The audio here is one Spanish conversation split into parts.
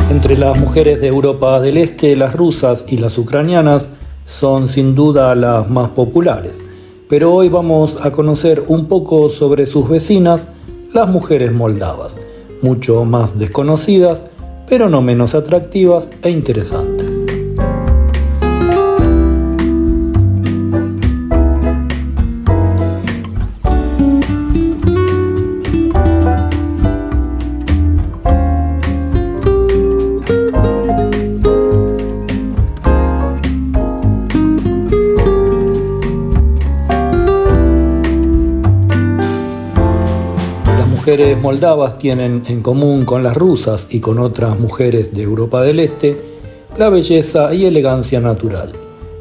Entre las mujeres de Europa del Este, las rusas y las ucranianas son sin duda las más populares, pero hoy vamos a conocer un poco sobre sus vecinas, las mujeres moldavas, mucho más desconocidas, pero no menos atractivas e interesantes. Las mujeres moldavas tienen en común con las rusas y con otras mujeres de Europa del Este la belleza y elegancia natural.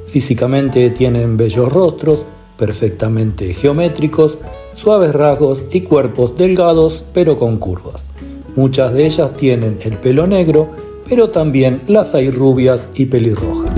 Físicamente tienen bellos rostros, perfectamente geométricos, suaves rasgos y cuerpos delgados pero con curvas. Muchas de ellas tienen el pelo negro, pero también las hay rubias y pelirrojas.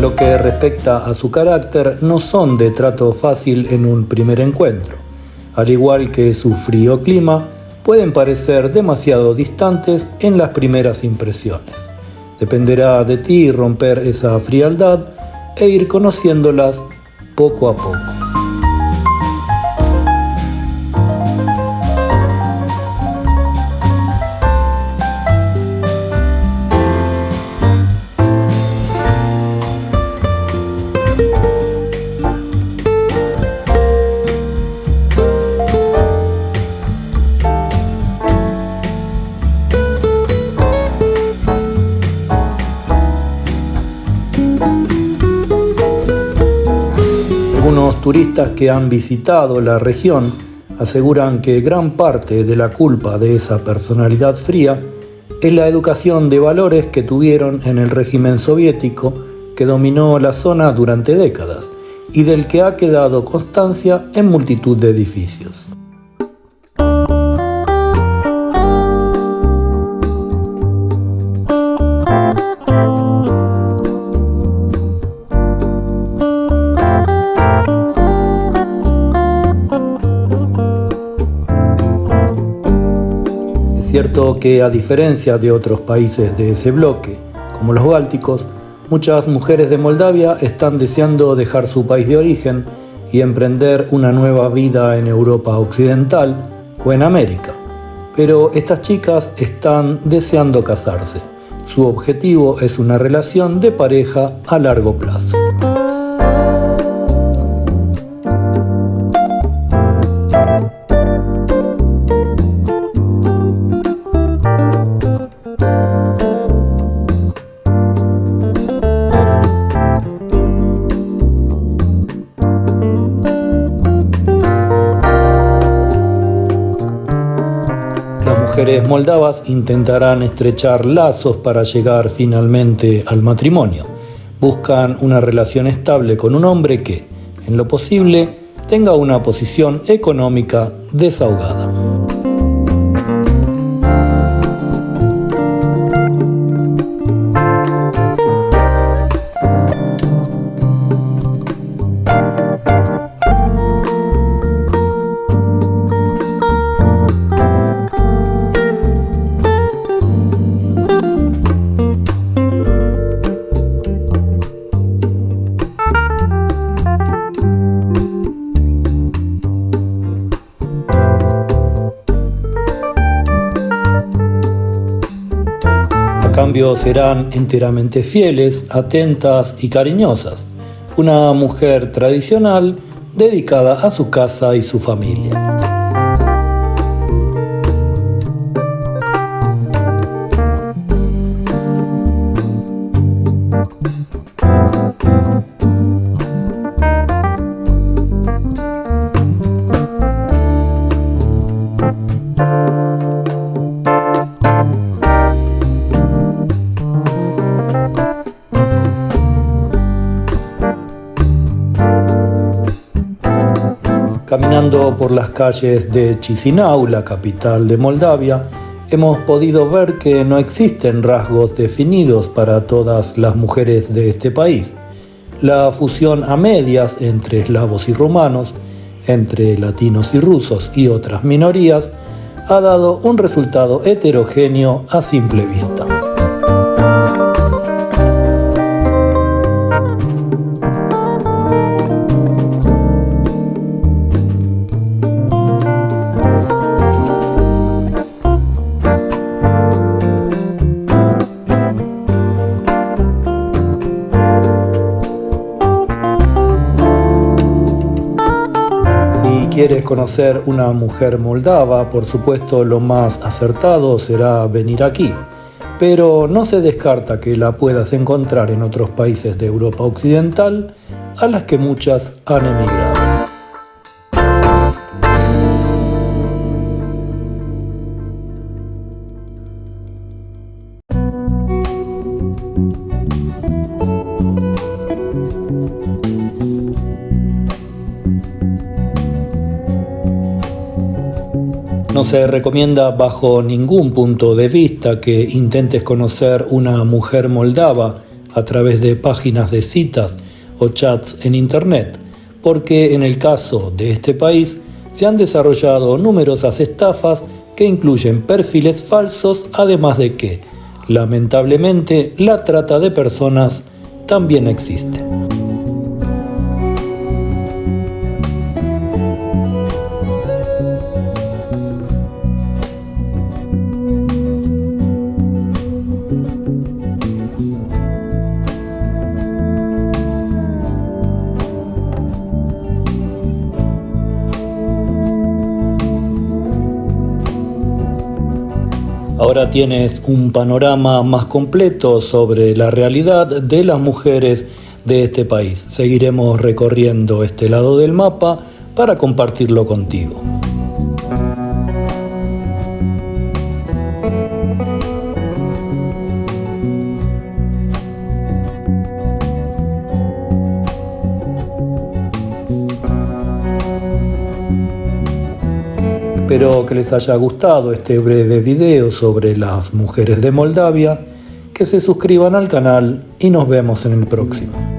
Lo que respecta a su carácter, no son de trato fácil en un primer encuentro. Al igual que su frío clima, pueden parecer demasiado distantes en las primeras impresiones. Dependerá de ti romper esa frialdad e ir conociéndolas poco a poco. Algunos turistas que han visitado la región aseguran que gran parte de la culpa de esa personalidad fría es la educación de valores que tuvieron en el régimen soviético que dominó la zona durante décadas y del que ha quedado constancia en multitud de edificios. Es cierto que, a diferencia de otros países de ese bloque, como los bálticos, muchas mujeres de Moldavia están deseando dejar su país de origen y emprender una nueva vida en Europa Occidental o en América. Pero estas chicas están deseando casarse. Su objetivo es una relación de pareja a largo plazo. Las mujeres moldavas intentarán estrechar lazos para llegar finalmente al matrimonio. Buscan una relación estable con un hombre que, en lo posible, tenga una posición económica desahogada. A cambio serán enteramente fieles, atentas y cariñosas, una mujer tradicional dedicada a su casa y su familia. Caminando por las calles de Chisinau, la capital de Moldavia, hemos podido ver que no existen rasgos definidos para todas las mujeres de este país. La fusión a medias entre eslavos y rumanos, entre latinos y rusos y otras minorías, ha dado un resultado heterogéneo a simple vista. Si quieres conocer una mujer moldava, por supuesto lo más acertado será venir aquí, pero no se descarta que la puedas encontrar en otros países de Europa Occidental, a las que muchas han emigrado. No se recomienda bajo ningún punto de vista que intentes conocer una mujer moldava a través de páginas de citas o chats en internet, porque en el caso de este país se han desarrollado numerosas estafas que incluyen perfiles falsos, además de que, lamentablemente, la trata de personas también existe. Ahora tienes un panorama más completo sobre la realidad de las mujeres de este país. Seguiremos recorriendo este lado del mapa para compartirlo contigo. Espero que les haya gustado este breve video sobre las mujeres de Moldavia, que se suscriban al canal y nos vemos en el próximo.